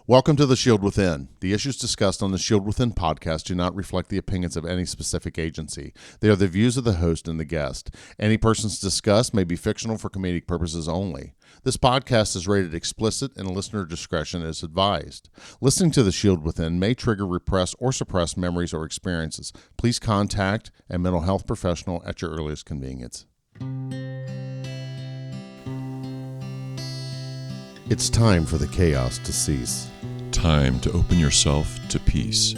Welcome to The Shield Within. The issues discussed on the Shield Within podcast do not reflect the opinions of any specific agency. They are the views of the host and the guest. Any persons discussed may be fictional for comedic purposes only. This podcast is rated explicit and listener discretion is advised. Listening to The Shield Within may trigger repressed or suppressed memories or experiences. Please contact a mental health professional at your earliest convenience. It's time for the chaos to cease. Time to open yourself to peace.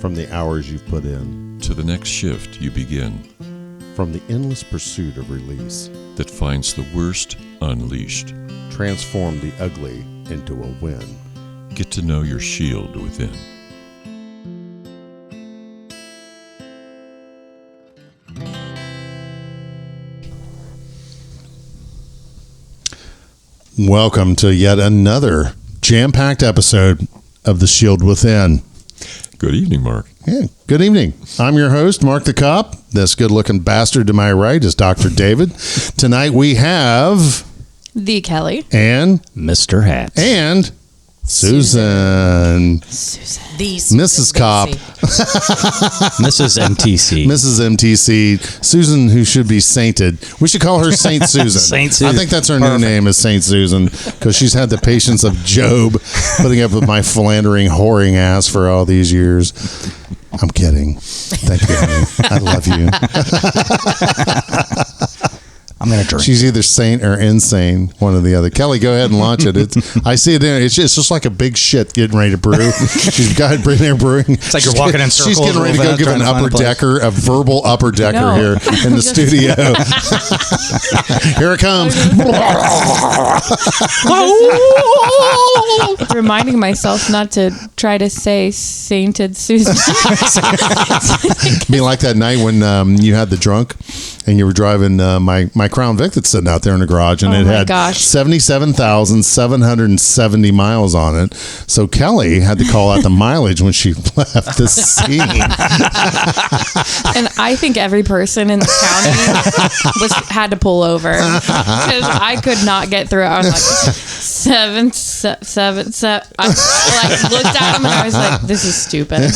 From the hours you've put in. To the next shift you begin. From the endless pursuit of release. That finds the worst unleashed. Transform the ugly into a win. Get to know your shield within. Welcome to yet another jam-packed episode of The Shield Within. Good evening, Mark. Yeah, good evening. I'm your host, Marc the Cop. This good-looking bastard to my right is Dr. David. Tonight we have... The Kelli. And... Mr. Hats. And... Susan. Mrs. Cop. Mrs. MTC. Mrs. MTC. Susan, who should be sainted. We should call her Saint Susan. Saint Susan. I think that's her new name is Saint Susan because she's had the patience of Job putting up with my philandering, whoring ass for all these years. I'm kidding. Thank you, honey. I love you. I'm going to drink. She's either saint or insane, one or the other. Kelli, go ahead and launch it. I see it in. It's just like a big shit getting ready to brew. She's got it there brewing. It's like you're walking in circles. She's getting ready to go give an upper decker, a verbal upper decker here in the studio. Here it comes. Reminding myself not to try to say sainted Susan. Be like that night when you had the drunk and you were driving my Crown Vic that's sitting out there in the garage, and it had 77,770 miles on it. So Kelli had to call out the mileage when she left the scene. And I think every person in the county had to pull over because I could not get through it. I was like, 7. I looked at him and I was like, this is stupid.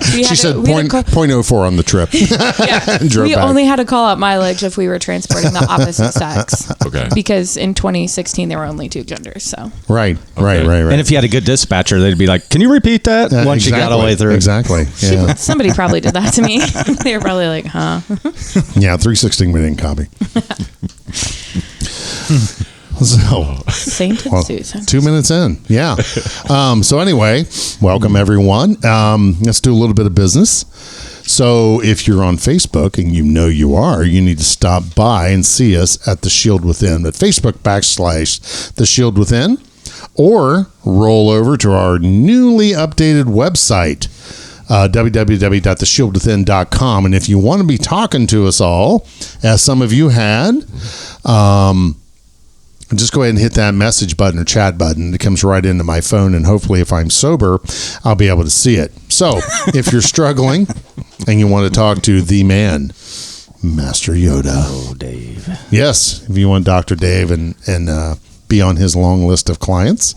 She said 0.04 on the trip. Yeah. We only had to call out mileage if we were transporting the opposite sex. Okay. Because in 2016 there were only two genders. So right. And if you had a good dispatcher, they'd be like, "Can you repeat that?" Once you got all the way through. Exactly. Yeah. Somebody probably did that to me. They were probably like, "Huh." Yeah, 316 we didn't copy. So, Saint Susan. 2 minutes in. Yeah. So anyway, welcome everyone. Let's do a little bit of business. So if you're on Facebook, and you know you are, you need to stop by and see us at The Shield Within at Facebook.com/The Shield Within, or roll over to our newly updated website, www.theshieldwithin.com. And if you want to be talking to us all, as some of you had, just go ahead and hit that message button or chat button. It comes right into my phone, and hopefully if I'm sober, I'll be able to see it. So if you're struggling and you want to talk to the man, Master Yoda. Oh, Dave. Yes, if you want Dr. Dave and be on his long list of clients,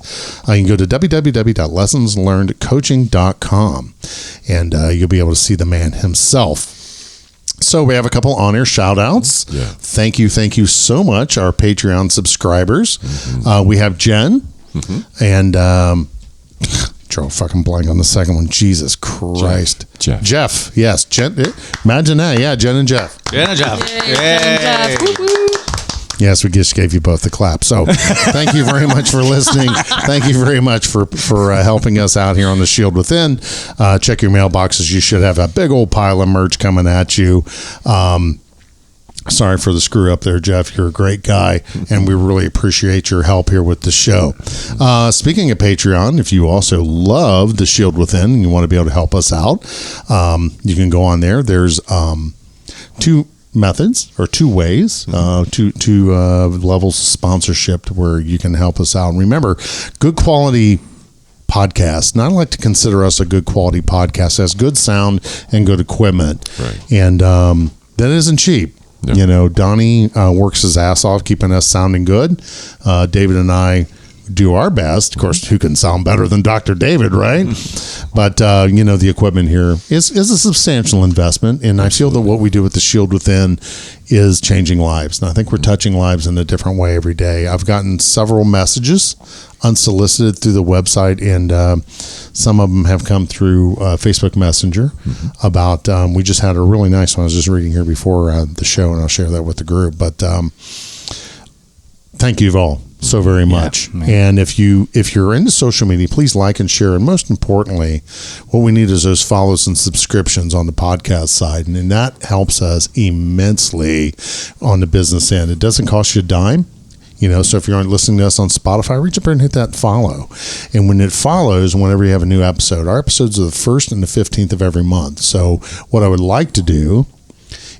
you can go to www.lessonslearnedcoaching.com, and you'll be able to see the man himself. So we have a couple on-air shout-outs. Yeah. Thank you so much, our Patreon subscribers. Mm-hmm. We have Jen, and draw a fucking blank on the second one. Jesus Christ. Jeff. Yes. Jen. Imagine that. Yeah, Jen and Jeff. Jen and Jeff. Yay. Yes, we just gave you both the clap. So thank you very much for listening. Thank you very much for helping us out here on The Shield Within. Check your mailboxes. You should have a big old pile of merch coming at you. Sorry for the screw up there, Jeff. You're a great guy, and we really appreciate your help here with the show. Speaking of Patreon, if you also love The Shield Within and you want to be able to help us out, you can go on there. There's two methods or two ways, two levels of sponsorship where you can help us out. And remember, good quality podcast. And I like to consider us a good quality podcast. It has good sound and good equipment. Right. And that isn't cheap. Yep. You know, Donnie works his ass off keeping us sounding good. David and I do our best. Of course, who can sound better than Dr. David, right? But the equipment here is a substantial investment, and I feel that what we do with the Shield Within is changing lives. And I think we're touching lives in a different way every day. I've gotten several messages unsolicited through the website, and some of them have come through Facebook Messenger about, we just had a really nice one I was just reading here before the show, and I'll share that with the group. But thank you all so very much. And if you're into social media, please like and share. And most importantly, what we need is those follows and subscriptions on the podcast side. And that helps us immensely on the business end. It doesn't cost you a dime. So if you're listening to us on Spotify, reach up there and hit that follow. And when it follows, whenever you have a new episode, our episodes are the 1st and the 15th of every month. So what I would like to do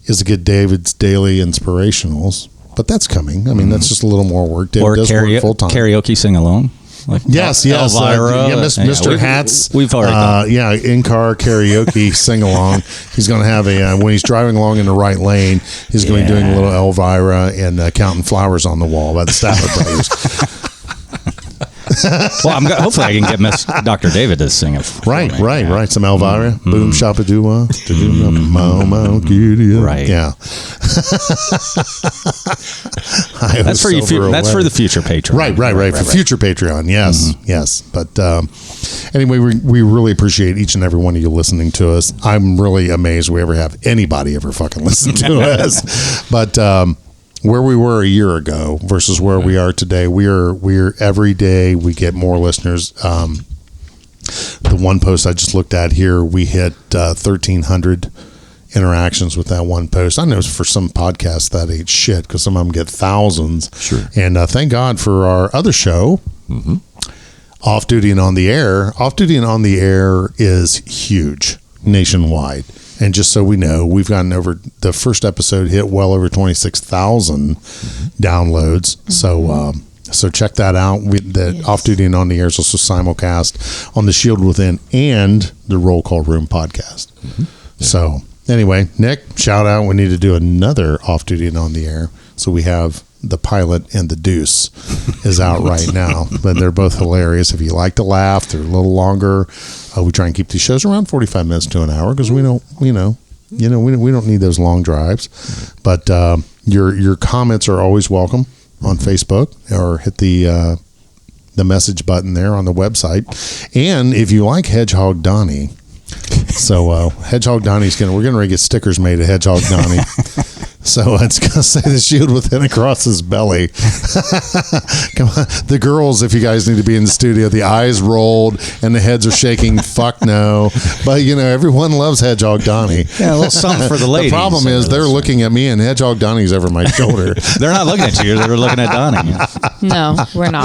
is to get David's daily inspirationals. But that's coming. I mean, that's just a little more work. David does work full time. Karaoke sing along. Like yes. Elvira, Mr. Hats. We've already done. In-car karaoke sing-along. He's going to have when he's driving along in the right lane, he's going to be doing a little Elvira and counting flowers on the wall by the Stafford Brothers. Well, hopefully I can get Dr. David to sing it. Right. Some Elvira. Boom, shop a doo-wah. Mo, giddy up. Right. Yeah. That's for you. That's for the future Patreon. Right. For future Patreon. Yes. But anyway, we really appreciate each and every one of you listening to us. I'm really amazed we ever have anybody ever fucking listen to us. But where we were a year ago versus where we are today, we're every day we get more listeners. The one post I just looked at here, we hit 1,300 interactions with that one post. I know for some podcasts that ain't shit because some of them get thousands. Sure. And thank God for our other show, Off Duty and On the Air. Off Duty and On the Air is huge nationwide. And just so we know, we've gotten over the first episode hit well over 26,000 downloads. So check that out. Off Duty and On the Air is also simulcast on the Shield Within and the Roll Call Room podcast. So anyway, Nick, shout out. We need to do another Off Duty and On the Air. So we have the pilot and the Deuce is out right now, but they're both hilarious. If you like to laugh, they're a little longer. We try and keep these shows around 45 minutes to an hour because we don't need those long drives. But your comments are always welcome on Facebook, or hit the message button there on the website. And if you like Hedgehog Donnie, so Hedgehog Donnie's we're gonna get stickers made of Hedgehog Donnie. So it's going to say the Shield Within across his belly. Come on. The girls, if you guys need to be in the studio, the eyes rolled and the heads are shaking. Fuck no. But, everyone loves Hedgehog Donnie. Yeah, a little something for the ladies. The problem is they're looking at me and Hedgehog Donnie's over my shoulder. They're not looking at you. They're looking at Donnie. No, we're not.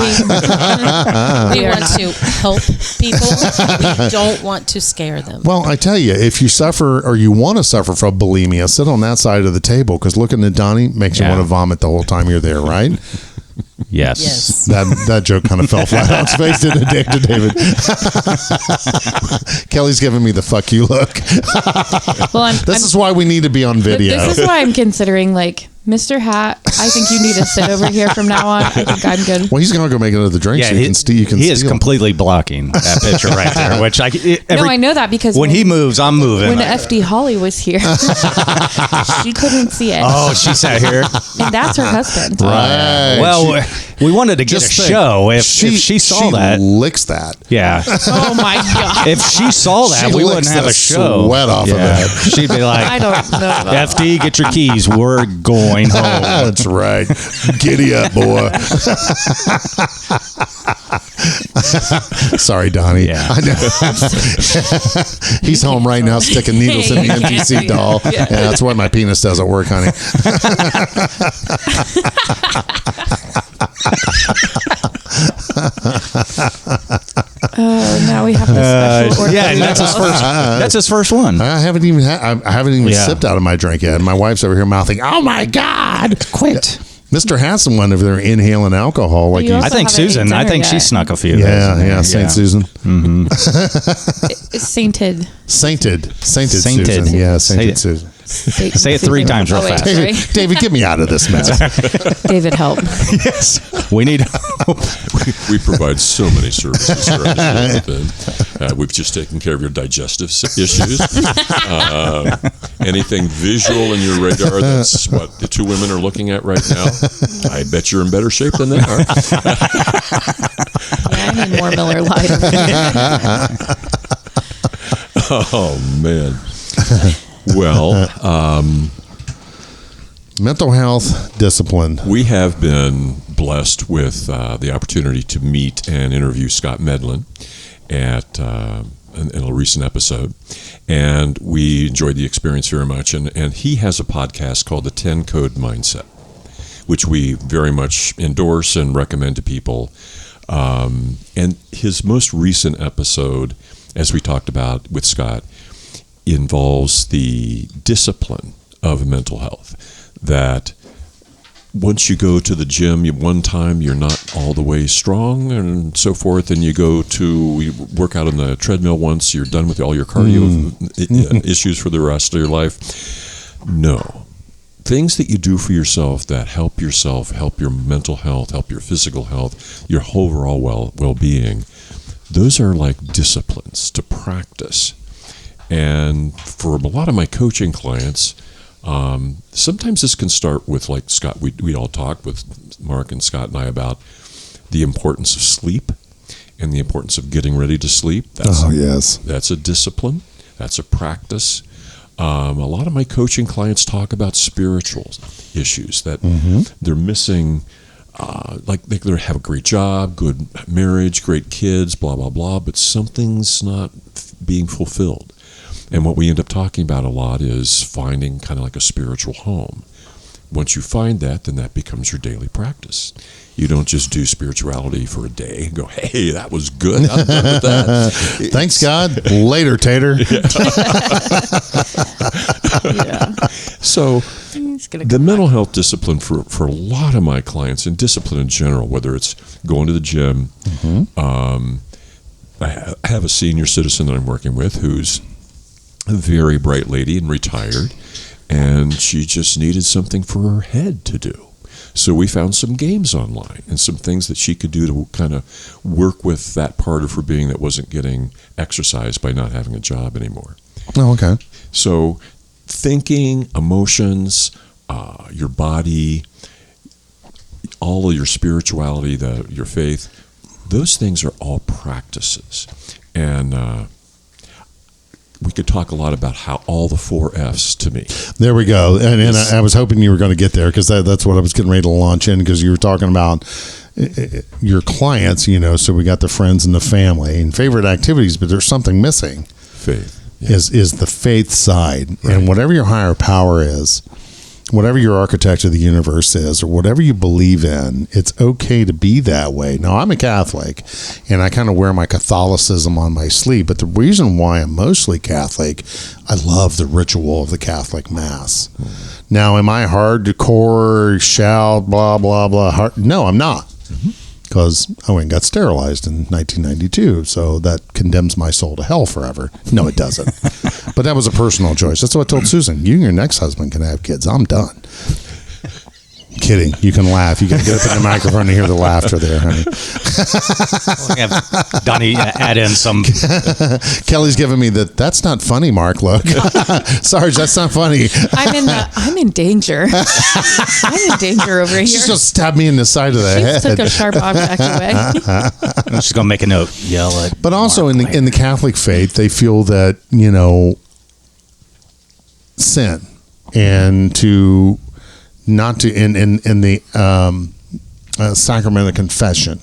We want to help people. We don't want to scare them. Well, I tell you, if you suffer or you want to suffer from bulimia, sit on that side of the table because looking at Donnie makes you want to vomit the whole time you're there, right? Yes. That joke kind of fell flat on its face, didn't it, David? Kelly's giving me the fuck you look. Well, this is why we need to be on video. This is why I'm considering, Mr. Hat, I think you need to sit over here from now on. I think I'm good. Well, he's going to go make another drink so you can steal. He is completely blocking that picture right there. Which I know that because when he moves, I'm moving. When FD Holly was here, she couldn't see it. Oh, she sat here. And that's her husband. Right. Well, we wanted to get a show. If she saw that. She licks that. Yeah. Oh, my God. If she saw that, we wouldn't have a show. Sweat off of that. She'd be like, I don't know. FD, get your keys. We're going home. That's right. Giddy up, boy. Sorry, Donnie. Yeah. I know. He's home right now sticking needles in the NPC doll. Yeah, that's why my penis doesn't work, honey. Now we have the special order. Yeah, that's his first one. I haven't even sipped out of my drink yet. My wife's over here mouthing, "Oh my God, quit!" Mr. Hanson one over there inhaling alcohol like You I think Susan. I think she snuck a few. Yeah, Saint Susan. It's sainted. Sainted Susan. Yeah, sainted Susan. Say it 3 times real fast. David, David, get me out of this mess. David, help. Yes, we need help. We provide so many services for our show. We've just taken care of your digestive issues. Anything visual in your radar, that's what the 2 women are looking at right now. I bet you're in better shape than they are. Yeah, I need more Miller Lite. Oh, man. Well, Mental health, discipline. we have been blessed with the opportunity to meet and interview Scott Medlin at in a recent episode, and we enjoyed the experience very much. And he has a podcast called the 10 Code Mindset, which we very much endorse and recommend to people. And his most recent episode, as we talked about with Scott, involves the discipline of mental health. That once you go to the gym, one time you're not all the way strong and so forth, and you work out on the treadmill once, you're done with all your cardio issues for the rest of your life. No. Things that you do for yourself that help yourself, help your mental health, help your physical health, your overall well-being, those are like disciplines to practice. And for a lot of my coaching clients, sometimes this can start with, like Scott, we all talked with Mark and Scott and I about the importance of sleep and the importance of getting ready to sleep. Yes. That's a discipline. That's a practice. A lot of my coaching clients talk about spiritual issues that they're missing. Like they have a great job, good marriage, great kids, blah, blah, blah, but something's not being fulfilled. And what we end up talking about a lot is finding kind of like a spiritual home. Once you find that, then that becomes your daily practice. You don't just do spirituality for a day and go, hey, that was good. I'm done with that. Thanks, God. Later, Tater. So the mental health discipline for a lot of my clients, and discipline in general, whether it's going to the gym, I have a senior citizen that I'm working with who's a very bright lady and retired, and she just needed something for her head to do. So we found some games online and some things that she could do to kind of work with that part of her being that wasn't getting exercised by not having a job anymore. Oh, okay. So thinking, emotions, your body, all of your spirituality, your faith, those things are all practices. And we could talk a lot about how all the 4 F's to me. There we go. And I was hoping you were going to get there because that's what I was getting ready to launch in, because you were talking about your clients, so we got the friends and the family and favorite activities, but there's something missing. Faith. Is the faith side. Right. And whatever your higher power is, whatever your architect of the universe is, or whatever you believe in, it's okay to be that way. Now, I'm a Catholic, and I kind of wear my Catholicism on my sleeve, but the reason why I'm mostly Catholic, I love the ritual of the Catholic Mass. Now, am I hardcore, shout, blah, blah, blah? No, I'm not. Because I went and got sterilized in 1992, so that condemns my soul to hell forever. No, it doesn't. But that was a personal choice. That's what I told Susan. You and your next husband can have kids. I'm done. Kidding. You can laugh. You can get up in the microphone and hear the laughter there, honey. We'll have Donnie add in some. Kelly's giving me that's not funny, Mark. Look. Sarge, that's not funny. I'm in danger. I'm in danger over here. She's just stabbed me in the side of the head. Took a sharp object away. She's going to make a note. Yell at But also in the Catholic faith, they feel that, sin and to not to in the sacrament of confession,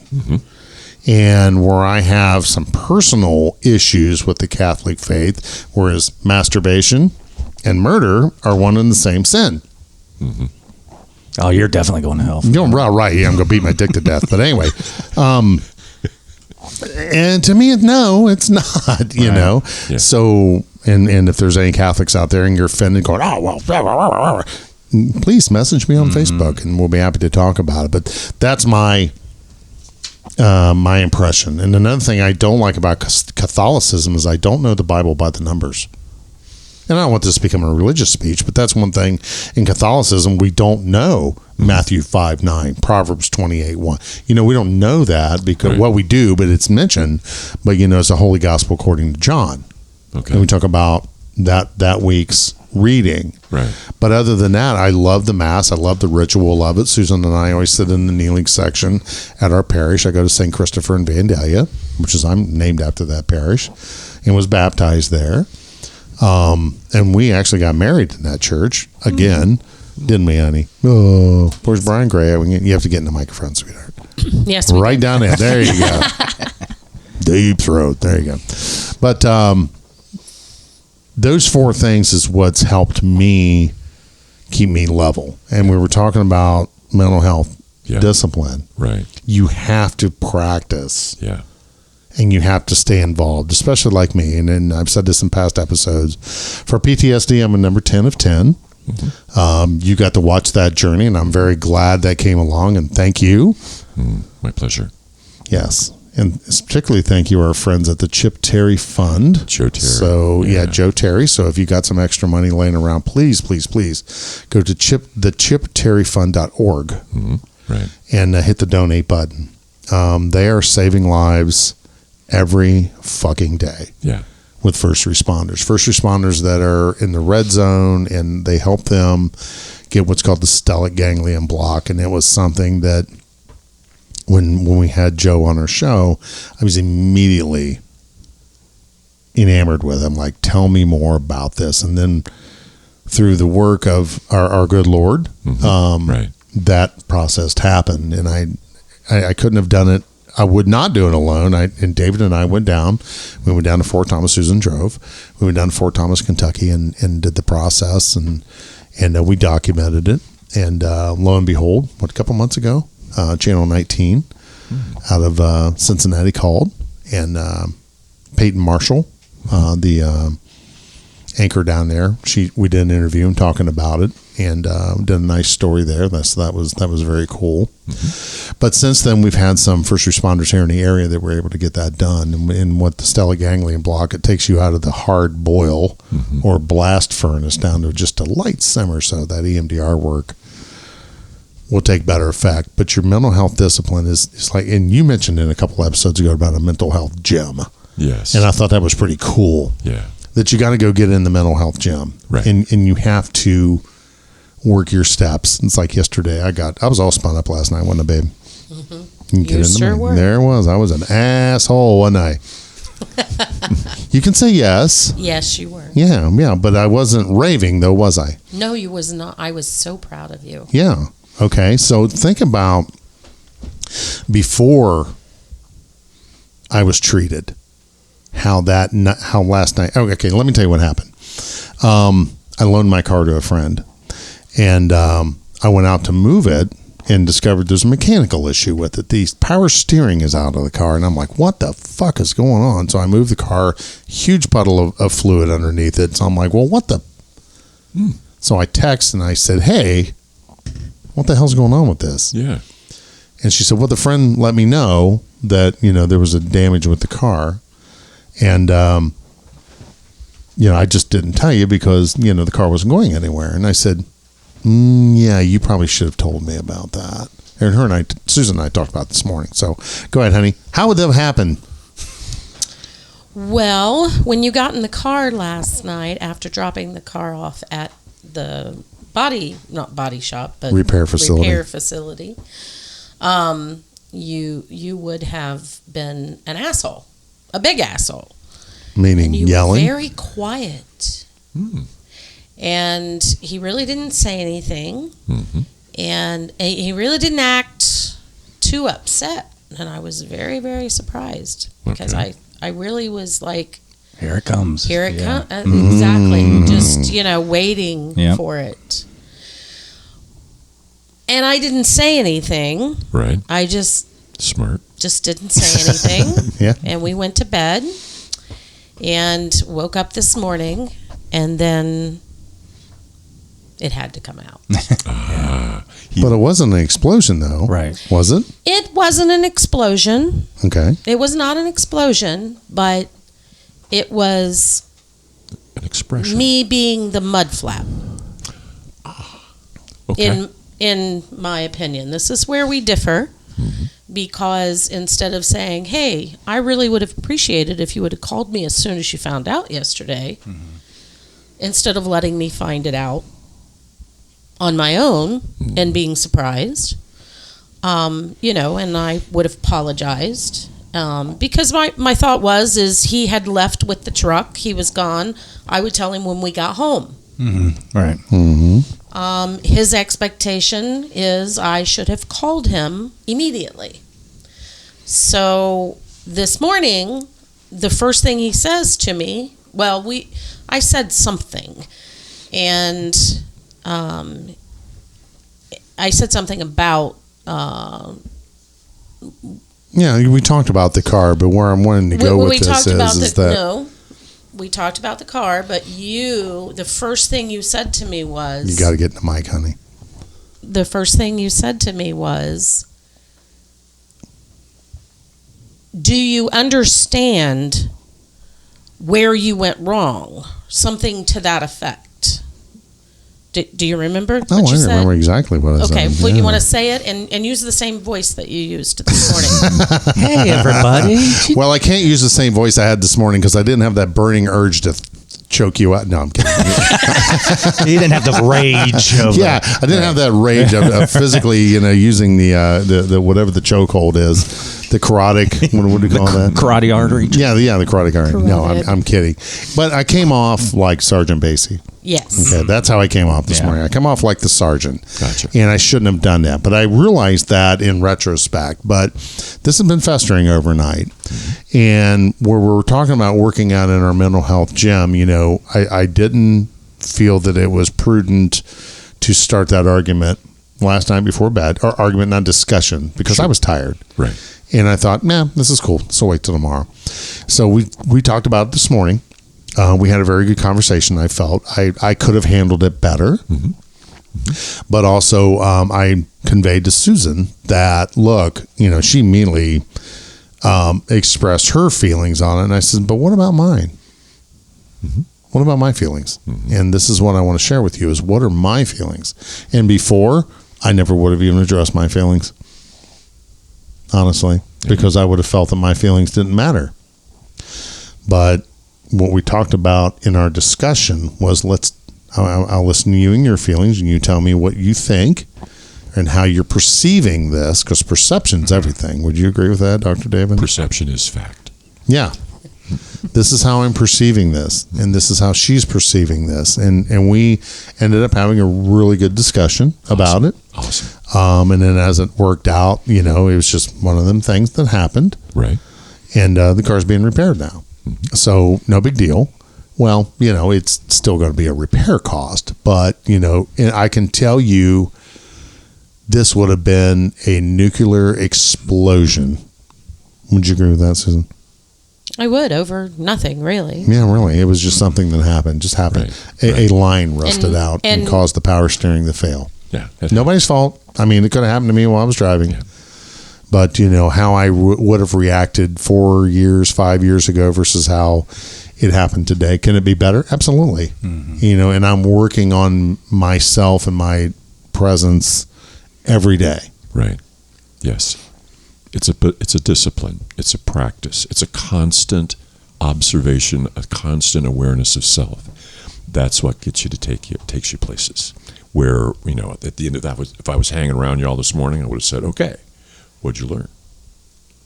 and where I have some personal issues with the Catholic faith, whereas masturbation and murder are one and the same sin. Oh, you're definitely going to hell. Right, yeah, I'm going to beat my dick to death. But anyway, and to me, no, it's not. You know, yeah. So and if there's any Catholics out there and you're offended, going, oh well, blah, blah, blah, blah, please message me on Facebook and we'll be happy to talk about it. But that's my my impression. And another thing I don't like about Catholicism is I don't know the Bible by the numbers. and I don't want this to become a religious speech, but that's one thing in Catholicism we don't know. Matthew 5:9, Proverbs 28:1. We don't know that because we do, but it's mentioned. But it's a holy gospel according to John. Okay. And we talk about that week's reading. Right. But other than that, I love the Mass. I love the ritual of it. Susan and I always sit in the kneeling section at our parish. I go to St. Christopher in Vandalia, which is I'm named after that parish, and was baptized there. And we actually got married in that church again, didn't we, honey? Oh, where's Brian Gray? You have to get in the microphone, sweetheart. Yes, right down there. There you go. Deep throat. There you go. But those 4 things is what's helped me keep me level. And we were talking about mental health discipline. Right. You have to practice. Yeah. And you have to stay involved, especially like me. And I've said this in past episodes. For PTSD, I'm a number 10 of 10. Mm-hmm. You got to watch that journey, and I'm very glad that came along, and thank you. My pleasure. Yes. And particularly thank you our friends at the Chip Terry Fund. Joe Terry. So, Joe Terry. So if you got some extra money laying around, please, please, please go to thechipterryfund.org Right. and hit the donate button. They are saving lives every fucking day. Yeah. With first responders that are in the red zone, and they help them get what's called the stellate ganglion block. And it was something that when we had Joe on our show, I was immediately enamored with him. Like, tell me more about this. And then through the work of our good Lord, that process happened. And I couldn't have done it. I would not do it alone. And David and I went down. We went down to Fort Thomas. Susan drove. We went down to Fort Thomas, Kentucky, and did the process, and we documented it. And lo and behold, a couple months ago, Channel 19 out of Cincinnati called, and Peyton Marshall, the anchor down there, we did an interview and talking about it, and did a nice story there. That was very cool. But since then, we've had some first responders here in the area that were able to get that done. And what the stellate ganglion block, it takes you out of the hard boil or blast furnace down to just a light simmer, so that EMDR work will take better effect. But your mental health discipline is like, and you mentioned in a couple episodes ago about a mental health gym. Yes. And I thought that was pretty cool. Yeah. That you got to go get in the mental health gym. Right. And you have to work your steps. It's like yesterday, I was all spun up last night, wasn't I, babe? You sure were. There it was. I was an asshole, wasn't I? You can say yes. Yes, you were. Yeah, but I wasn't raving, though, was I? No, you was not. I was so proud of you. Yeah. Okay, so think about before I was treated, how last night. Okay, let me tell you what happened. I loaned my car to a friend, and I went out to move it and discovered there's a mechanical issue with it. The power steering is out of the car, and I'm like, what the fuck is going on? So I moved the car, huge puddle of fluid underneath it. So I'm like, well, what the? So I texted and I said, hey, what the hell's going on with this? Yeah. And she said, well, the friend let me know that, there was a damage with the car. And, I just didn't tell you because, the car wasn't going anywhere. And I said, yeah, you probably should have told me about that. And Susan and I talked about it this morning. So go ahead, honey. How would that have happened? Well, when you got in the car last night after dropping the car off at the not body shop, but repair facility, you would have been an asshole, a big asshole. Meaning and you yelling? Were very quiet. And he really didn't say anything. And he really didn't act too upset. And I was very, very surprised because I really was like, here it comes. Here it comes. Exactly. Just, waiting for it. And I didn't say anything. Right. I just didn't say anything. Yeah. And we went to bed and woke up this morning, and then it had to come out. But it wasn't an explosion, though. Right. Was it? It wasn't an explosion. Okay. It was not an explosion, but it was An expression. Me being the mud flap. Okay. In my opinion, this is where we differ. Mm-hmm. Because instead of saying, hey, I really would have appreciated if you would have called me as soon as you found out yesterday, instead of letting me find it out on my own and being surprised, and I would have apologized. Because my thought is he had left with the truck. He was gone. I would tell him when we got home. Mm-hmm. Right. Mm-hmm. His expectation is I should have called him immediately. So this morning, the first thing he says to me, I said something, and I said something about. Yeah, we talked about the car, but where I'm wanting to go with this is that. No, we talked about the car, but the first thing you said to me was... You got to get in the mic, honey. The first thing you said to me was, do you understand where you went wrong? Something to that effect. Do you remember what you said? I remember exactly what I said. Okay, well, you want to say it and use the same voice that you used this morning. Hey, everybody. Well, I can't use the same voice I had this morning because I didn't have that burning urge to choke you out. No, I'm kidding. You didn't have the rage. Yeah, I didn't have that rage of physically, using the whatever the chokehold is. The carotid, what do you call that? Karate artery. Yeah, the carotid artery. No, I'm kidding. But I came off like Sergeant Basie. Yes. Okay, that's how I came off this morning. I come off like the sergeant. Gotcha. And I shouldn't have done that. But I realized that in retrospect. But this has been festering overnight. Mm-hmm. And where we're talking about working out in our mental health gym, I didn't feel that it was prudent to start that argument last night before bed. Or argument, not discussion, because I was tired. Right. And I thought, this is cool. So wait till tomorrow. So we talked about it this morning. We had a very good conversation. I felt I could have handled it better. Mm-hmm. Mm-hmm. But also I conveyed to Susan that, look, she immediately expressed her feelings on it. And I said, but what about mine? Mm-hmm. What about my feelings? Mm-hmm. And this is what I want to share with you is what are my feelings? And before, I never would have even addressed my feelings. Honestly, because I would have felt that my feelings didn't matter. But what we talked about in our discussion was I'll listen to you and your feelings, and you tell me what you think and how you're perceiving this, because perception's everything. Would you agree with that, Dr. David? Perception is fact. Yeah. This is how I'm perceiving this, and this is how she's perceiving this. And we ended up having a really good discussion about it. Awesome. And then as it worked out, it was just one of them things that happened. Right. And the car's being repaired now. Mm-hmm. So no big deal. Well, it's still going to be a repair cost. But, and I can tell you this would have been a nuclear explosion. Would you agree with that, Susan? I would, over nothing, really. Yeah, really. It was just something that happened. Just happened. Right. A line rusted out and caused the power steering to fail. Yeah. Nobody's fault. I mean, it could have happened to me while I was driving. Yeah. But, how I would have reacted 4 years, 5 years ago versus how it happened today. Can it be better? Absolutely. Mm-hmm. And I'm working on myself and my presence every day. Right. Yes. It's a discipline. It's a practice. It's a constant observation, a constant awareness of self. That's what gets you to takes you places. Where, at the end of that, if I was hanging around you all this morning, I would have said, okay, what'd you learn?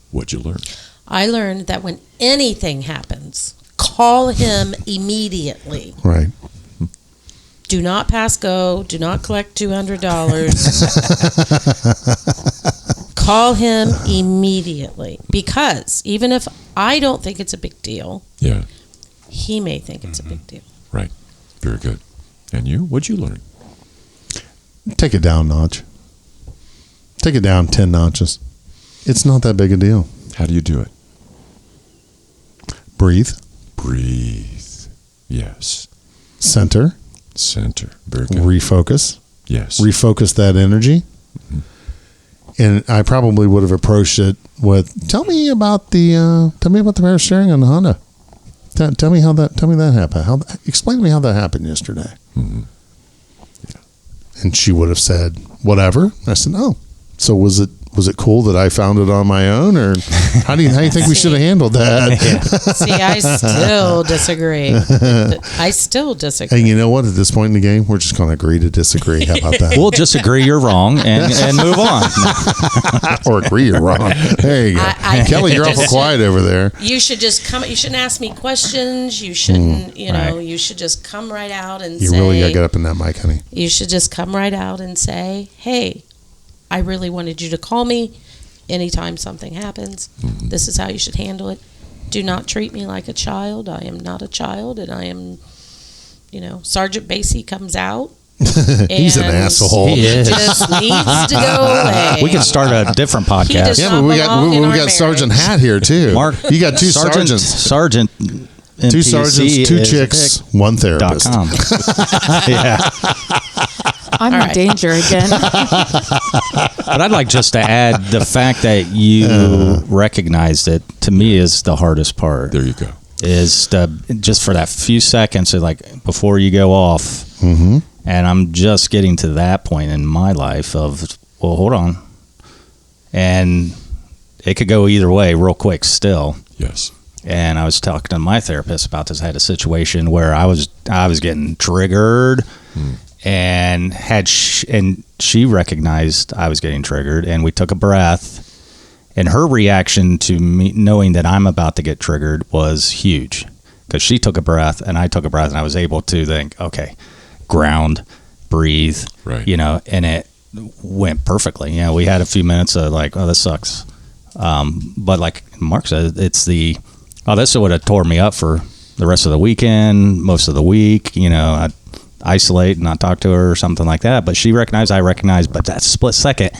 What'd you learn? I learned that when anything happens, call him immediately. Right. Do not pass go. Do not collect $200. Call him immediately, because even if I don't think it's a big deal, he may think it's a big deal. Right. Very good. And you? What'd you learn? Take it down a notch. Take it down 10 notches. It's not that big a deal. How do you do it? Breathe. Yes. Center. Very good. Refocus. Yes. Refocus that energy. Mm-hmm. And I probably would have approached it with, tell me about the power steering on the Honda. Tell me that happened. Explain to me how that happened yesterday. Mm-hmm. And she would have said, whatever. I said, oh, so was it cool that I found it on my own, or how do you think we should have handled that? See, I still disagree. And you know what? At this point in the game, we're just going to agree to disagree. How about that? We'll just agree you're wrong and move on. Or agree you're wrong. There you go. Kelli, you're awful quiet over there. You should just come. You shouldn't ask me questions. You shouldn't. You should just come right out and say. You really got to get up in that mic, honey. You should just come right out and say, "Hey, I really wanted you to call me anytime something happens. Mm-hmm. This is how you should handle it. Do not treat me like a child. I am not a child, and I am, Sergeant Basie comes out. He's an asshole. He is. Just needs to go away. We could start a different podcast. Yeah, but we got Sergeant Hat here too. Mark, you got two sergeants. Sergeant. Two sergeants, two chicks, one therapist. Yeah. I'm in danger again. But I'd like just to add the fact that you recognized it, to me, is the hardest part. There you go. Is just for that few seconds, before you go off. Mm-hmm. And I'm just getting to that point in my life of, well, hold on. And it could go either way real quick still. Yes. And I was talking to my therapist about this. I had a situation where I was getting triggered, and she recognized I was getting triggered, and we took a breath. And her reaction to me knowing that I'm about to get triggered was huge, because she took a breath and I took a breath, and I was able to think, okay, ground, breathe, right. And it went perfectly. We had a few minutes of oh, this sucks. But like Mark said, it's this would have tore me up for the rest of the weekend, most of the week. I'd isolate and not talk to her or something like that. But she recognized, I recognized, but that split second,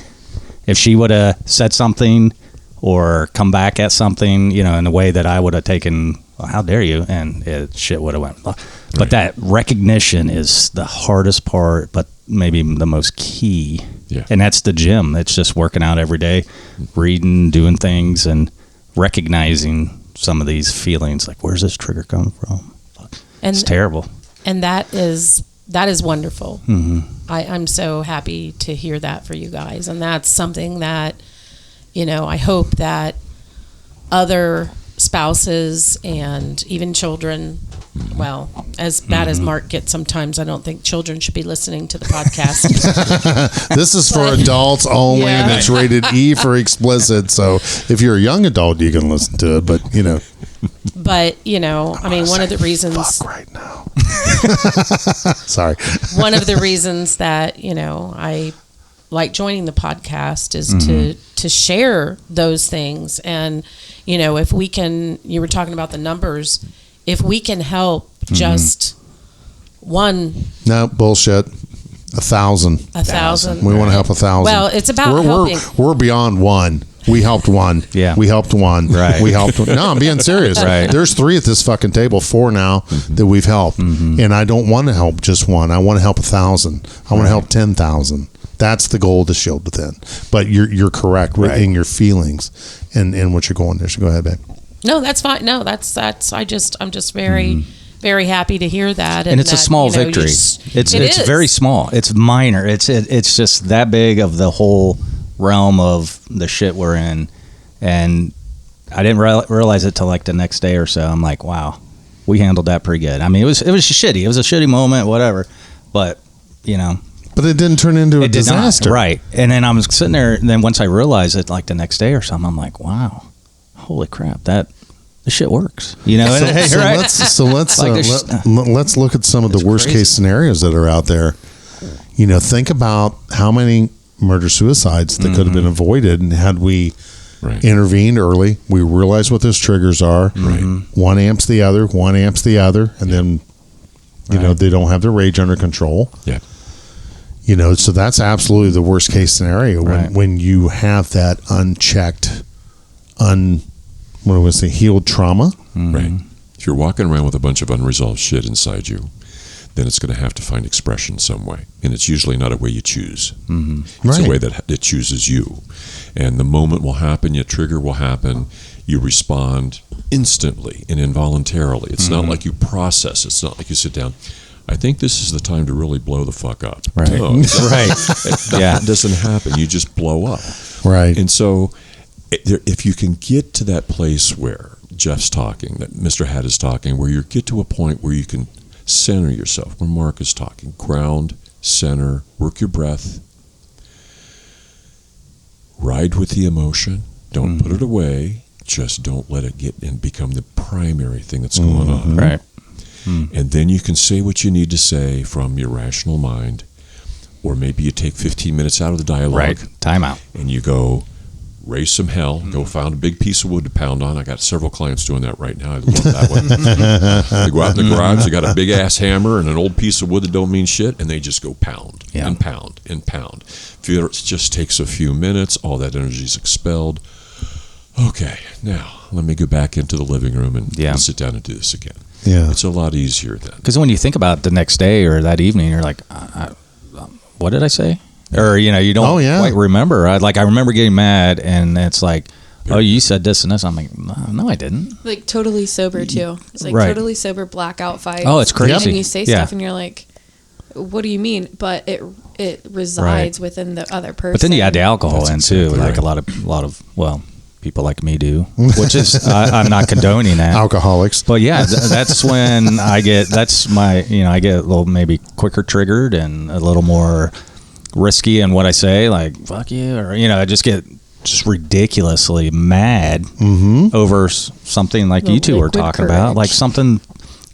if she would have said something or come back at something, in a way that I would have taken, well, how dare you, and shit would have went. But that recognition is the hardest part, but maybe the most key. Yeah. And that's the gym. It's just working out every day, reading, doing things, and recognizing some of these feelings. Like, where's this trigger coming from? It's terrible. And that is wonderful. Mm-hmm. I'm so happy to hear that for you guys. And that's something that, I hope that other spouses and even children, well, as bad as Mark gets sometimes, I don't think children should be listening to the podcast. This is for adults only, and it's rated E for explicit. So if you're a young adult, you can listen to it. But But one of the reasons. Fuck right now. Sorry. One of the reasons that I like joining the podcast is to share those things, and if we can. You were talking about the numbers. If we can help just one. No, bullshit. 1,000. 1,000. We want to help 1,000. Well, it's about helping. We're beyond one. We helped one. Yeah. We helped one. Right. We helped one. No, I'm being serious. Right. There's 3 at this fucking table, 4 now that we've helped. And I don't want to help just one. I want to help 1,000. I want to help 10,000. That's the goal of the Shield Within. But you're correct in your feelings and what you're going there. So go ahead, babe. No, that's fine. No, that's I'm just very very happy to hear that. And it's a small victory. It's very small. It's minor. It's just that big of the whole realm of the shit we're in. And I didn't realize it till the next day or so. I'm like, wow, we handled that pretty good. I mean, it was shitty. It was a shitty moment, whatever. But But it didn't turn into a disaster. Right. And then I was sitting there, and then once I realized it the next day or something, I'm like, wow, holy crap, the shit works. So let's look at some of the worst case scenarios that are out there. Think about how many murder-suicides that could have been avoided, and had we intervened early, we realized what those triggers are. One amps the other, and then they don't have their rage under control. Yeah. So that's absolutely the worst case scenario when you have that unchecked, healed trauma. Right. If you're walking around with a bunch of unresolved shit inside you, then it's going to have to find expression some way. And it's usually not a way you choose. It's a way that it chooses you. And the moment will happen, your trigger will happen, you respond, instantly and involuntarily. It's not like you process. It's not like you sit down. I think this is the time to really blow the fuck up. Right. No, Right. Yeah. That doesn't happen. You just blow up. Right. And so if you can get to that place where Jeff's talking, that Mr. Hat is talking, where you get to a point where you can center yourself, where Mark is talking, ground, center, work your breath, ride with the emotion, don't put it away, just don't let it get and become the primary thing that's going on. Right. And then you can say what you need to say from your rational mind, or maybe you take 15 minutes out of the dialogue. Right. Time out. And you go raise some hell, go find a big piece of wood to pound on. I got several clients doing that right now. I love that one. They go out in the garage, they got a big ass hammer and an old piece of wood that don't mean shit, and they just go pound and pound and pound. It just takes a few minutes, all that energy is expelled. Okay, now let me go back into the living room and sit down and do this again. Yeah. It's a lot easier then. Because when you think about the next day or that evening, you're like, what did I say? Or, you don't quite remember. I remember getting mad, and it's like, oh, you said this and this. I'm like, no, I didn't. Like totally sober too. It's like totally sober blackout fight. Oh, it's crazy. And you say stuff and you're like, what do you mean? But it resides within the other person. But then you add the alcohol That's in exactly too, like right. a lot of people like me do, which is I'm not condoning that. Alcoholics. But yeah, that's when I get I get a little maybe quicker triggered and a little more risky in what I say, like fuck you, or I just get ridiculously mad over something like you two were talking about, like something.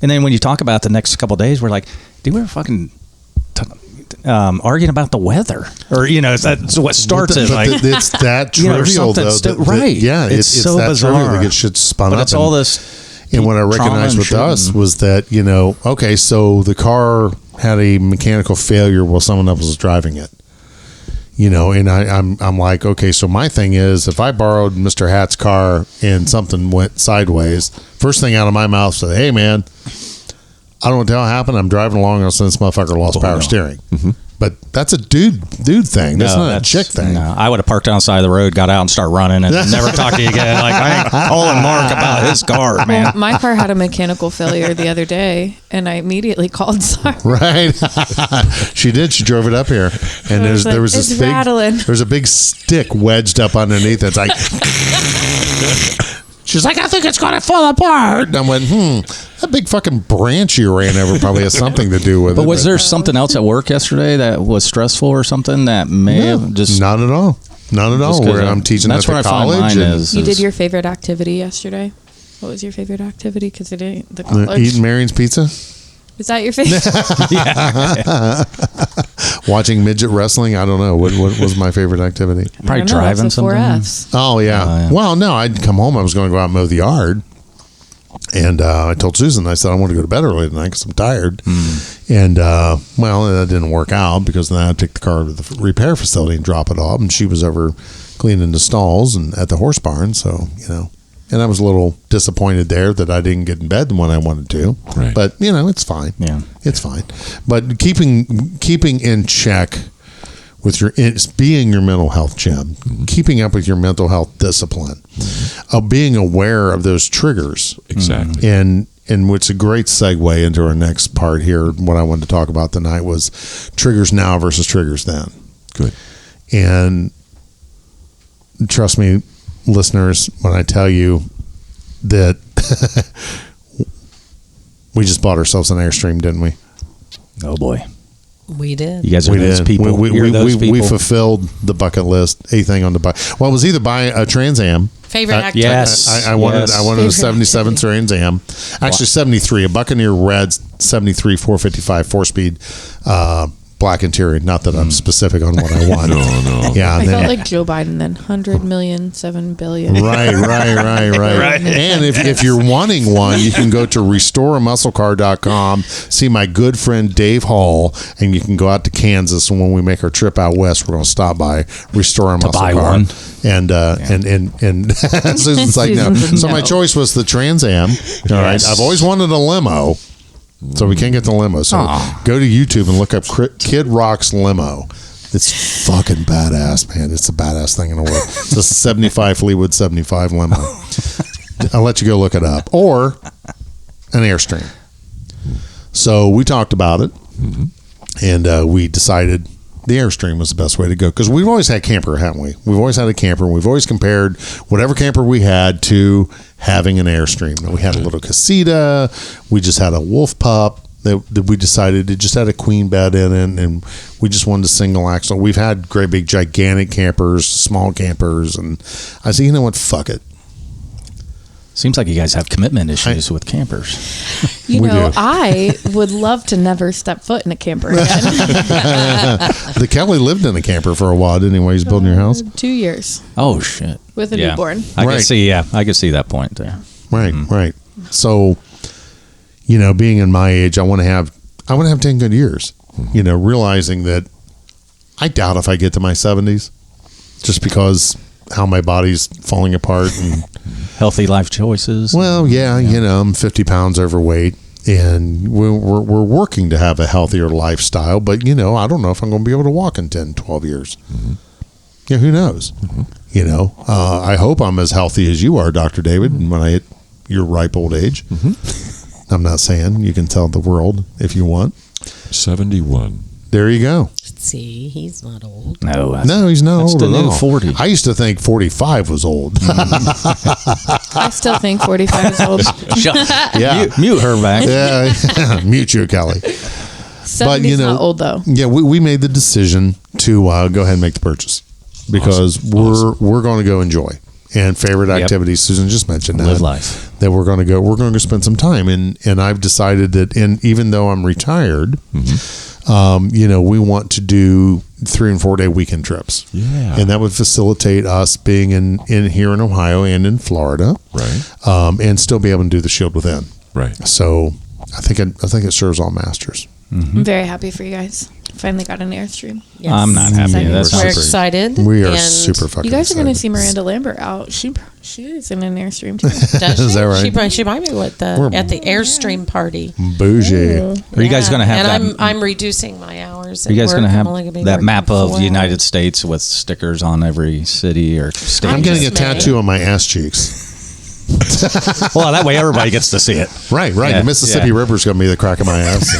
And then when you talk about the next couple of days, we're like, dude, we're fucking arguing about the weather, or that's what starts it. Like it's that trivial, though. Right? Yeah, it's so that bizarre. trivial to get shit spun but up. It's all this. And what I recognized with us was that okay, so the car had a mechanical failure while someone else was driving it. And I'm like, okay, so my thing is, if I borrowed Mr. Hat's car and something went sideways, first thing out of my mouth said, hey man, I don't know what the hell happened. I'm driving along and this motherfucker lost power steering. But that's a dude thing. That's not a chick thing. No, I would have parked on the side of the road, got out and start running and never talk to you again. Like, I ain't calling Mark about his car, man. Well, my car had a mechanical failure the other day, and I immediately called SAR. Right. She did. She drove it up here. And there was this rattling. There's a big stick wedged up underneath. It's like... She's like, I think it's going to fall apart. And I went, that big fucking branch you ran over probably has something to do with it. But was there something else at work yesterday that was stressful or something that may have just... Not at all. Not at all. Where I'm teaching at the college. You did your favorite activity yesterday? What was your favorite activity? Because it ain't the college. Eating Marion's pizza? Is that your favorite? Yeah. Watching midget wrestling? I don't know. What was my favorite activity? Probably driving something. 4Fs. Oh, yeah. Well, no, I'd come home. I was going to go out and mow the yard. And I told Susan, I said, I want to go to bed early tonight because I'm tired. And, that didn't work out because then I'd take the car to the repair facility and drop it off. And she was over cleaning the stalls and at the horse barn. So, and I was a little disappointed there that I didn't get in bed when I wanted to. Right. But, it's fine. Yeah. It's fine. But keeping in check with being your mental health, Jim, keeping up with your mental health discipline, of being aware of those triggers. Exactly. And what's a great segue into our next part here, what I wanted to talk about tonight was triggers now versus triggers then. Good. And trust me, listeners, when I tell you that we just bought ourselves an Airstream, didn't we? Oh, boy. We did. You guys are those people. We fulfilled the bucket list. Anything on the bucket. Well, it was either buy a Trans Am. Favorite actor. Yes. I wanted a 77 Trans Am. Actually, 73. A Buccaneer Red 73 455 4-speed black interior. Not that I'm specific on what I want. No. Yeah. I felt like Joe Biden then. 100 million, 7 billion. Right. And if you're wanting one, you can go to restoreamusclecar.com, see my good friend Dave Hall, and you can go out to Kansas. And when we make our trip out west, we're going to stop by Restore a Muscle buy Car. one. And Susan's like, no. So my choice was the Trans Am. All right. I've always wanted a limo. So we can't get the limo. So go to YouTube and look up Kid Rock's limo. It's fucking badass, man. It's the badass thing in the world. It's a 75 Fleetwood 75 limo. I'll let you go look it up. Or an Airstream. So we talked about it, and we decided the Airstream was the best way to go, because we've always had camper, haven't we? We've always had a camper, and we've always compared whatever camper we had to having an Airstream. Now, we had a little casita. We just had a wolf pup that we decided it just had a queen bed in it, and we just wanted a single axle. We've had great big gigantic campers, small campers, and I said, you know what, fuck it. Seems like you guys have commitment issues with campers. You We know, do. I would love to never step foot in a camper again. The Kelly lived in a camper for a while, didn't he, while he was building your house? 2 years Oh shit! with a Yeah. newborn. I Right. can see. Yeah, I can see that point there. Right, right. So, you know, being in my age, I want to have 10 good years. You know, realizing that I doubt if I get to my 70s, just because how my body's falling apart. And Healthy life choices. well, yeah, you know, I'm 50 pounds overweight, and we're working to have a healthier lifestyle. But you know, I don't know if I'm going to be able to walk in 10, 12 years. Yeah, who knows? You know, I hope I'm as healthy as you are, Dr. David, when I hit your ripe old age. I'm not saying, you can tell the world if you want. 71. There you go. See, he's not old. No, No, he's not that's old the at new all. 40. I used to think 45 was old. I still think 45 is old. Yeah. Mute her back. Yeah, mute you, Kelly. 70's you know- not old though. Yeah, we made the decision to go ahead and make the purchase, because we're going to go enjoy. And favorite activities, Susan just mentioned that. Live life. That we're going to go spend some time, and I've decided that, and even though I'm retired, you know, we want to do 3 and 4 day weekend trips. Yeah. And that would facilitate us being in here in Ohio and in Florida, Right. and still be able to do the Shield Within. Right. So I think it serves all masters. I'm very happy for you guys. Finally got an Airstream. Yes. I'm not happy. Excited. That's We're not excited. We are and super fucking. You guys are going to excited. see Miranda Lambert out. She is in an Airstream too. Does Is that right? She might be with We're- at the Airstream party. bougie. Are you guys going to have and that? I'm reducing my hours. Are you guys going going to to have only gonna be that working map of 4 the United hours. States with stickers on every city or state? I'm getting a just mad. tattoo on my ass cheeks. Well, that way everybody gets to see it. Right. Yeah, The Mississippi yeah. River's going to be the crack of my ass.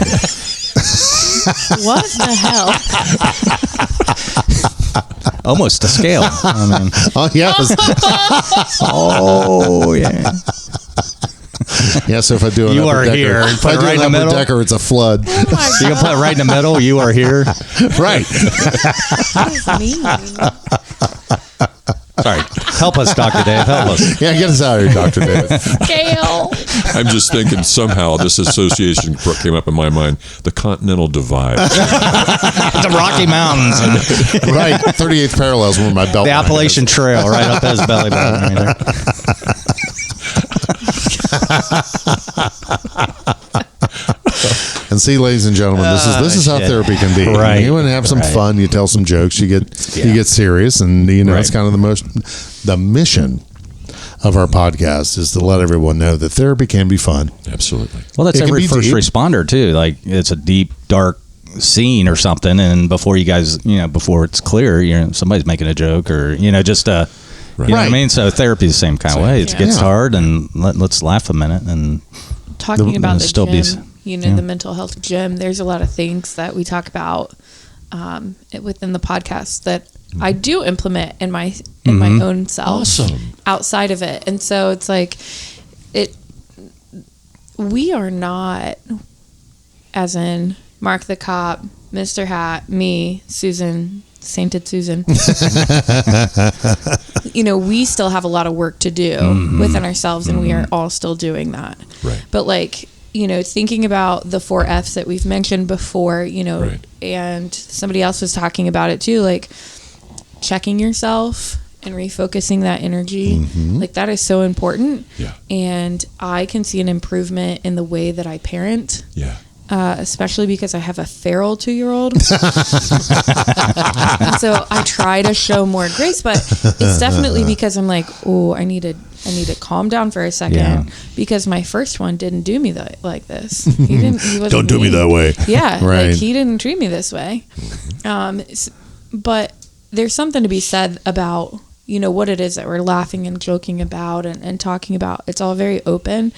What the hell? Almost to scale. I mean, Oh yes. oh yeah. Yeah. So if I do an You upper are decker, here. if Put I it do right an in the upper middle. decker, it's a flood. You can put it right in the middle. You are here. Right. That's mean. Sorry. Help us, Dr. Dave. Help us. Yeah. Get us out of here, Dr. David. Gail. I'm just thinking somehow this association came up in my mind. The Continental Divide. The Rocky Mountains and Right. 38th parallels where my belt. the line Appalachian Trail right up his belly button right there. is. And see, ladies and gentlemen, this is how shit. therapy can be. Right. You want to have some Right. fun. You tell some jokes. You get serious, and you know it's Right. kind of the mission of our podcast is to let everyone know that therapy can be fun. Absolutely. Well, that's It can every be first deep. responder too. Like it's a deep, dark scene or something, and before you guys, before it's clear, somebody's making a joke or just you know what I Right. mean. So therapy is the same kind of way. It gets Yeah. hard, and let's laugh a minute and Talking about the still be- gym, the mental health gym, there's a lot of things that we talk about within the podcast that I do implement in my own self outside of it. And so it's like we are not, as in Marc the Cop, Mr. Hat, me, Susan, Sainted Susan. We still have a lot of work to do within ourselves, and we are all still doing that. Right. But thinking about the 4 F's that we've mentioned before, Right. and somebody else was talking about it too, like checking yourself and refocusing that energy, like that is so important. Yeah. And I can see an improvement in the way that I parent. Yeah. Especially because I have a feral 2-year-old. And so I try to show more grace, but it's definitely because I'm like, oh, I need to calm down for a second, Yeah. because my first one didn't do me like this. He wasn't Don't do me mean. that way. Yeah, Right. like he didn't treat me this way. But there's something to be said about, what it is that we're laughing and joking about and talking about. It's all very open.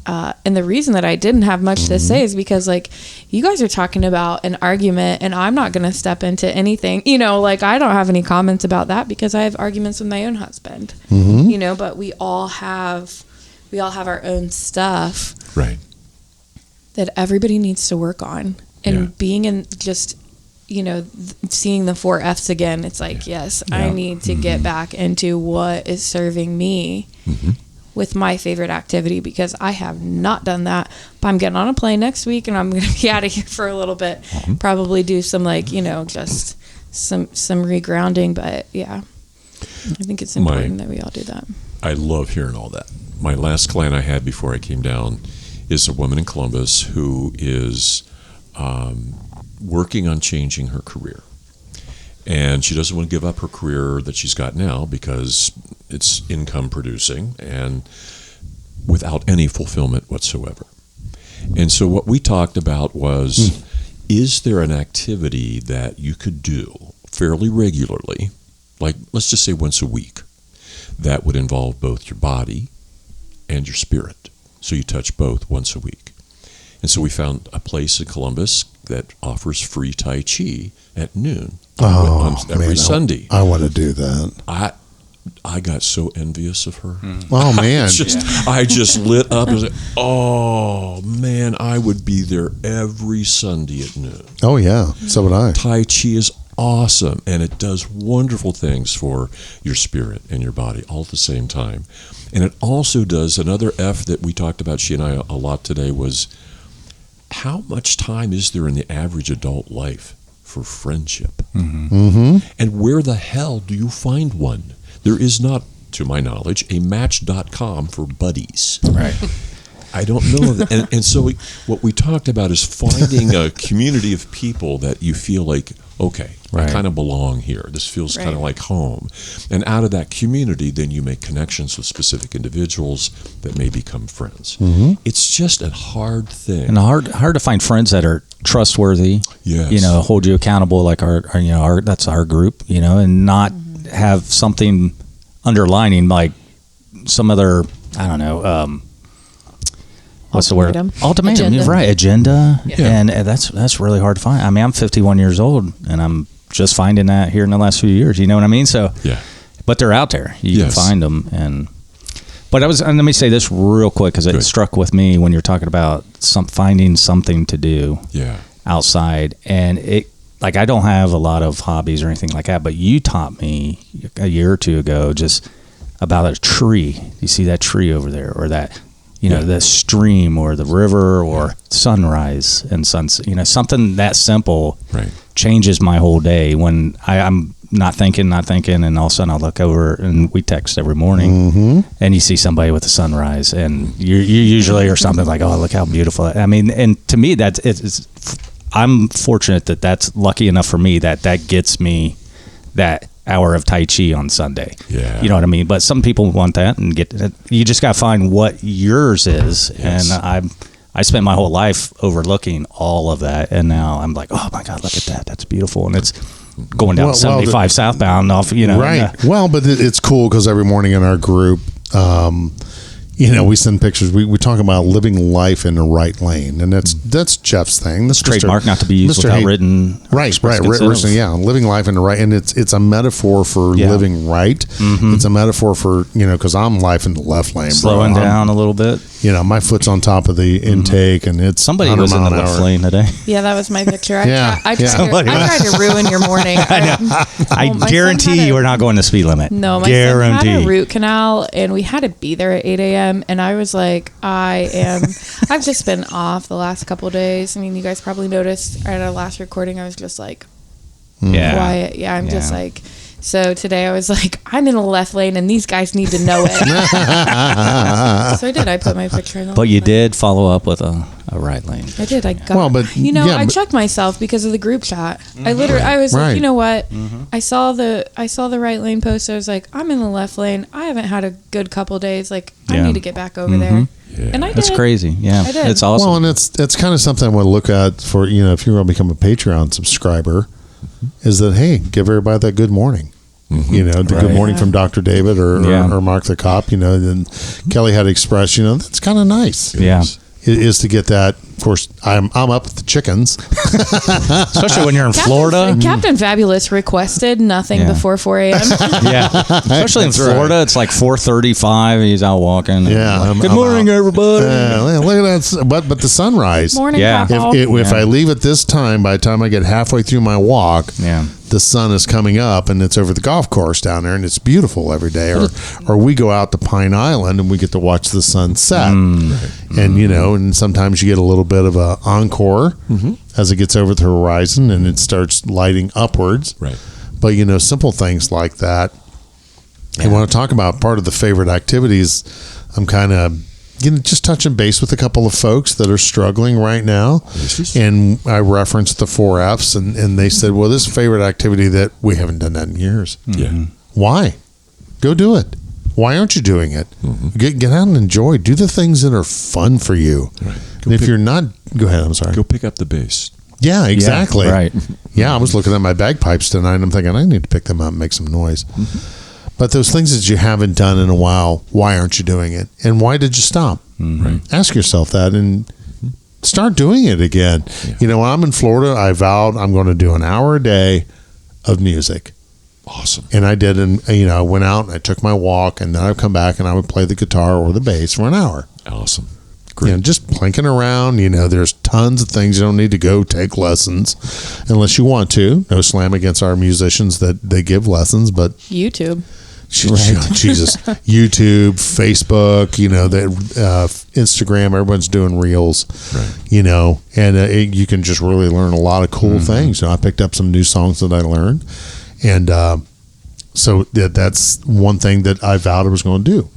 And the reason that I didn't have much to say is because, like, you guys are talking about an argument, and I'm not going to step into anything, like, I don't have any comments about that because I have arguments with my own husband, but we all have our own stuff. Right. That everybody needs to work on. And being in just, seeing the 4 F's again, it's like, yes, I need to get back into what is serving me with my favorite activity, because I have not done that. But I'm getting on a plane next week, and I'm going to be out of here for a little bit. Probably do some, like, just some regrounding. But yeah, I think it's important that we all do that. I love hearing all that. My last client I had before I came down is a woman in Columbus who is working on changing her career. And she doesn't want to give up her career that she's got now because it's income producing and without any fulfillment whatsoever. And so what we talked about was, is there an activity that you could do fairly regularly, like let's just say once a week, that would involve both your body and your spirit? So you touch both once a week. And so we found a place in Columbus that offers free Tai Chi at noon every Sunday. I want to do that. I got so envious of her. Oh, man. I just lit up and said, oh, man, I would be there every Sunday at noon. Oh, yeah. So would I. Tai Chi is awesome, and it does wonderful things for your spirit and your body all at the same time. And it also does another F that we talked about, she and I, a lot today, was how much time is there in the average adult life for friendship? And where the hell do you find one? There is not, to my knowledge, a Match.com for buddies. Right. I don't know that. And so what we talked about is finding a community of people that you feel like, okay, I kind of belong here. This feels kind of like home. And out of that community, then you make connections with specific individuals that may become friends. It's just a hard thing. And hard to find friends that are trustworthy. Yes. Hold you accountable, like our that's our group, and not have something underlining like some other, I don't know, what's the word? Ultimatum. Agenda. Right. Agenda. Yeah. And that's really hard to find. I mean, I'm 51 years old, and I'm just finding that here in the last few years. You know what I mean? So, but they're out there. You can find them. And let me say this real quick, because it struck with me when you're talking about finding something to do outside. And like, I don't have a lot of hobbies or anything like that, but you taught me a year or two ago just about a tree. You see that tree over there, or that, the stream or the river or sunrise and sunset, something that simple changes my whole day when I'm not thinking, and all of a sudden I'll look over, and we text every morning, and you see somebody with the sunrise, and you usually are something like, oh, look how beautiful. I mean, and to me, I'm fortunate that's lucky enough for me that gets me that hour of Tai Chi on Sunday. Yeah. You know what I mean? But some people want that, and you just got to find what yours is. Yes. And I spent my whole life overlooking all of that, and now I'm like, oh my God, look at that. That's beautiful. And it's going down 75 southbound off, Right. Well, but it's cool because every morning in our group, we send pictures. We talk about living life in the right lane, and that's Jeff's thing. That's trademark, not to be used without written. Right. Living life in the right, and it's a metaphor for living right. It's a metaphor for because I'm life in the left lane, slowing down a little bit. My foot's on top of the intake, and it's somebody was in the left lane today. Yeah, that was my picture. I Somebody tried to ruin your morning. I guarantee you are not going the speed limit. No, my son had a root canal, and we had to be there at 8 a.m. And I was like, I've just been off the last couple of days. I mean, you guys probably noticed at our last recording, I was just like quiet. Yeah, I'm just like, so today I was like, I'm in the left lane, and these guys need to know it. So I did. I put my picture in the But you did follow up with a right lane. I did. I got. I checked myself because of the group chat. I was like, you know what? I saw the right lane post. I was like, I'm in the left lane. I haven't had a good couple days. Like, I need to get back over there. Yeah. And I did. That's crazy. Yeah, I did. It's awesome. Well, and it's kind of something I want to look at for if you want to become a Patreon subscriber, is that, hey, give everybody that good morning. You know, the good morning from Dr. David or Marc the Cop, you know, then Kelli had expressed, you know, that's kind of nice. Yeah. It is to get that. Of course, I'm up with the chickens. Especially when you're in Florida. Captain Fabulous requested nothing before 4 a.m. Yeah. Especially in Florida, it's like 4:35. He's out walking. Yeah. Good morning, everybody. Look at that. But the sunrise. Morning, Yeah. Papa. If I leave at this time, by the time I get halfway through my walk, the sun is coming up and it's over the golf course down there and it's beautiful every day. Or we go out to Pine Island and we get to watch the sun set. And, you know, and sometimes you get a little bit of a encore as it gets over the horizon and it starts lighting upwards. Right. But, you know, simple things like that. I want to talk about part of the favorite activities. I'm kind of, you know, just touching base with a couple of folks that are struggling right now. And I referenced the 4 F's and they said, well, this is a favorite activity that we haven't done that in years. Yeah. Why? Go do it. Why aren't you doing it? Get out and enjoy. Do the things that are fun for you. Right. And if you're not, go ahead. I'm sorry. Go pick up the bass. Yeah, exactly. Yeah, right. Yeah, I was looking at my bagpipes tonight and I'm thinking, I need to pick them up and make some noise. But those things that you haven't done in a while, why aren't you doing it? And why did you stop? Right. Ask yourself that and start doing it again. Yeah. You know, when I'm in Florida, I vowed I'm going to do an hour a day of music. Awesome. And I did, and you know, I went out and I took my walk, and then I'd come back and I would play the guitar or the bass for an hour. Awesome. You know, just plinking around. You know, there's tons of things you don't need to go take lessons unless you want to. No slam against our musicians that they give lessons, but YouTube. Jesus, YouTube, Facebook, you know, Instagram, everyone's doing reels, you know, and you can just really learn a lot of cool things. You know, I picked up some new songs that I learned, and so that's one thing that I vowed I was going to do.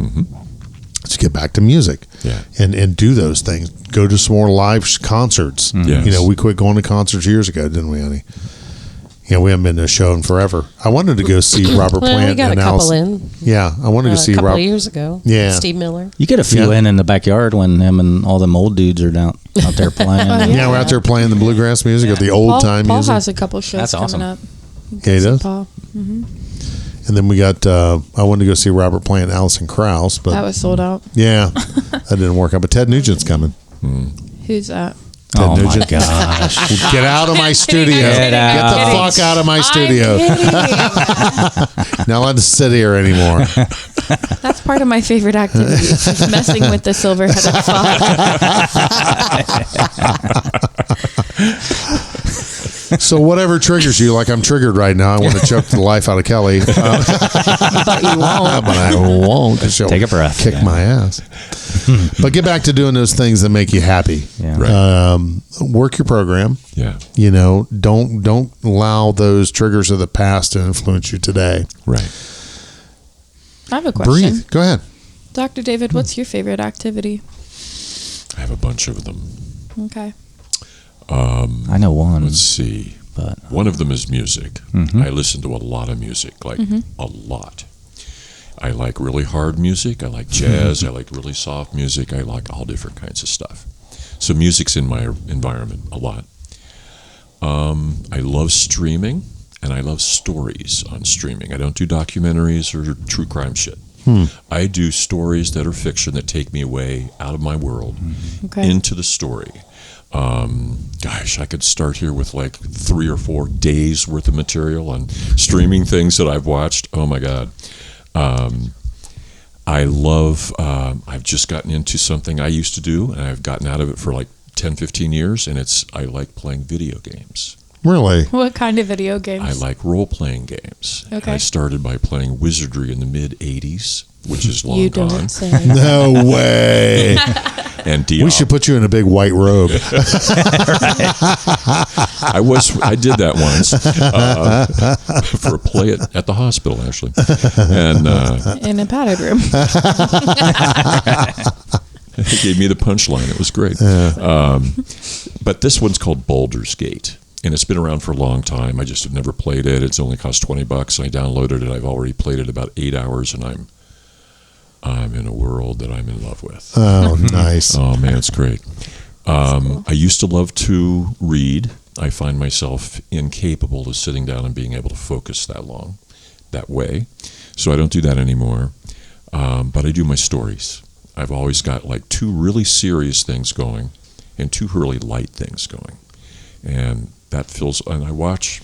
Let's get back to music, and do those things. Go to some more live concerts. Yes. You know, we quit going to concerts years ago, didn't we, honey? Yeah, we haven't been to a show in forever. I wanted to go see Robert Plant. We got and a couple Allison. in. Yeah, I wanted to see a couple Robert of years ago. Yeah. Steve Miller. You get a few in the backyard when him and all them old dudes are out there playing. Yeah, we're out there playing the bluegrass music of the old time Paul music. has a couple shows That's awesome. coming up. Yeah, he does. Paul. And then we got, I wanted to go see Robert Plant and Alison Krauss, but That was sold out. yeah, that didn't work out. But Ted Nugent's coming. Who's that? Oh, Nugent. my gosh. Get out of my studio. Get Get the out. fuck out of my studio. Not allowed to sit here anymore. That's part of my favorite activity. It's just messing with the silver-headed fox. So whatever triggers you, like I'm triggered right now. I want to choke the life out of Kelli. But you won't. But I won't. 'Cause she'll Take a breath. Kick my ass. But get back to doing those things that make you happy. Yeah. Right. Work your program. Yeah. You know, don't allow those triggers of the past to influence you today. Right. I have a question. Breathe. Go ahead. Dr. David, what's your favorite activity? I have a bunch of them. Okay. I know one. Let's see. But One of them is music. I listen to a lot of music, like a lot. I like really hard music. I like jazz. I like really soft music. I like all different kinds of stuff. So music's in my environment a lot. I love streaming, and I love stories on streaming. I don't do documentaries or true crime shit. I do stories that are fiction that take me away out of my world Okay. into the story. Gosh, I could start here with like 3 or 4 days worth of material on streaming things that I've watched. Oh my God. I love, I've just gotten into something I used to do, and I've gotten out of it for like 10, 15 years, and I like playing video games. Really? What kind of video games? I like role-playing games. Okay. I started by playing Wizardry in the mid-'80s, which is long You gone. don't say. No way. And We should put you in a big white robe. I did that once for a play at the hospital, actually, and In a padded room. it gave me the punchline. It was great. But this one's called Baldur's Gate, and it's been around for a long time. I just have never played it. It's only cost $20. I downloaded it. I've already played it about 8 hours, and I'm in a world that I'm in love with. Oh, nice. Oh man, it's great. I used to love to read. I find myself incapable of sitting down and being able to focus that long. that way, so I don't do that anymore. But I do my stories. I've always got like 2 really serious things going and 2 really light things going. And that feels, and I watch,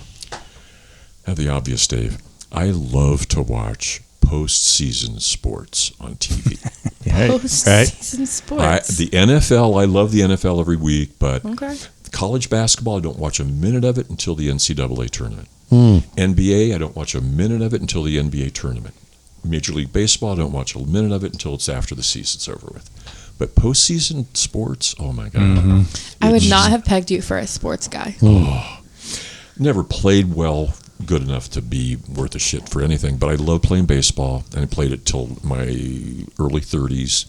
the obvious, Dave, I love to watch post-season sports on TV. Post-season sports. The NFL, I love the NFL every week, but Okay. college basketball, I don't watch a minute of it until the NCAA tournament. NBA, I don't watch a minute of it until the NBA tournament. Major League Baseball, I don't watch a minute of it until it's after the season's over with. But postseason sports, oh my God. I would not have pegged you for a sports guy. Never played well, good enough to be worth a shit for anything, but I love playing baseball, and I played it till my early 30s.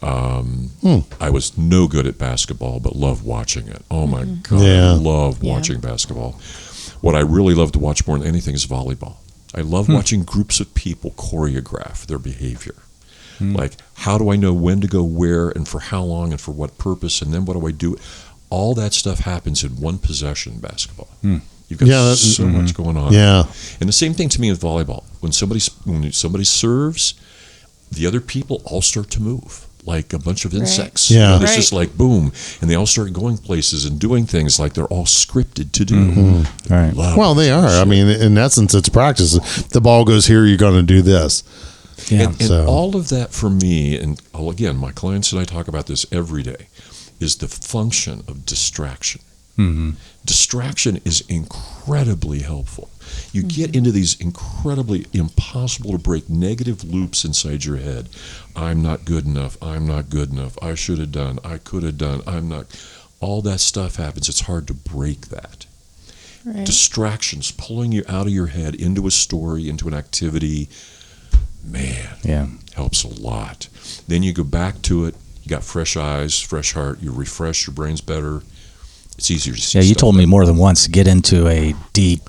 I was no good at basketball, but loved watching it. Oh my God, I love watching basketball. What I really love to watch more than anything is volleyball. I love watching groups of people choreograph their behavior. Like, how do I know when to go where and for how long and for what purpose, and then what do I do? All that stuff happens in one possession in basketball. You've got so much going on. Yeah. And the same thing to me with volleyball. When somebody serves, the other people all start to move like a bunch of insects. Yeah. It's just like boom, and they all start going places and doing things like they're all scripted to do. Right. Well, they are. I mean, in essence, it's practice. The ball goes here, you're going to do this. Yeah. And all of that for me, and again, my clients and I talk about this every day, is the function of distraction. Distraction is incredibly helpful. You get into these incredibly impossible to break negative loops inside your head. I'm not good enough. I'm not good enough. I should have done. I could have done. I'm not. All that stuff happens. It's hard to break that. Right. Distractions, pulling you out of your head into a story, into an activity, man, helps a lot. Then you go back to it. You got fresh eyes, fresh heart. You refresh. Your brain's better. It's easier to see. Yeah, you told me more than once to get into a deep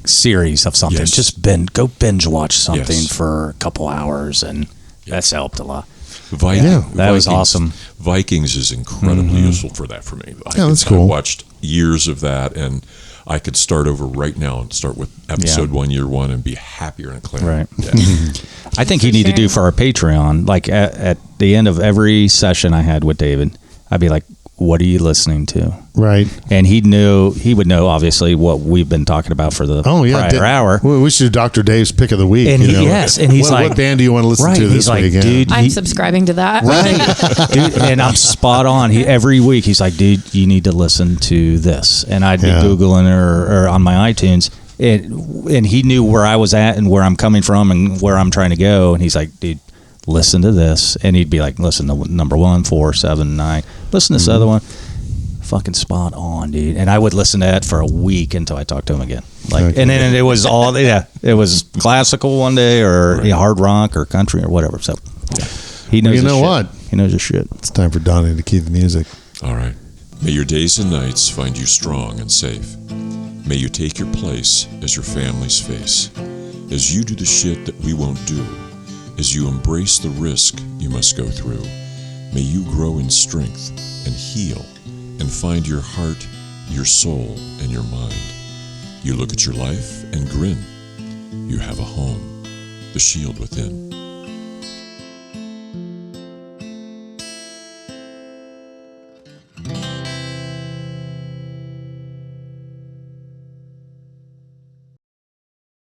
series of something. Yes. Just go binge watch something Yes. for a couple hours, and that's helped a lot. That was awesome. Vikings is incredibly useful for that for me. That's cool. I watched years of that, and I could start over right now and start with episode 1, year 1, and be happier and clearer. Right. I think you need to do for our Patreon, like at the end of every session I had with David, I'd be like, what are you listening to? Right. And he would know, obviously, what we've been talking about for the prior hour. We should do Dr. Dave's pick of the week. And and he's what band do you want to listen to this week? Dude, I'm subscribing to that. Right. Dude, and I'm spot on. Every week he's like, dude, you need to listen to this. And I'd be Googling or on my iTunes. And he knew where I was at and where I'm coming from and where I'm trying to go. And he's like, dude, listen to this. And he'd be like, listen to number 1, 4, 7, 9. Listen to this other one. Fucking spot on, dude. And I would listen to that for a week until I talked to him again. And then it was all, it was classical one day or hard rock or country or whatever. So he knows You know what? He knows his shit. It's time for Donnie to key the music. All right. May your days and nights find you strong and safe. May you take your place as your family's face. As you do the shit that we won't do. As you embrace the risk you must go through. May you grow in strength and heal and find your heart, your soul, and your mind. You look at your life and grin. You have a home, the shield within.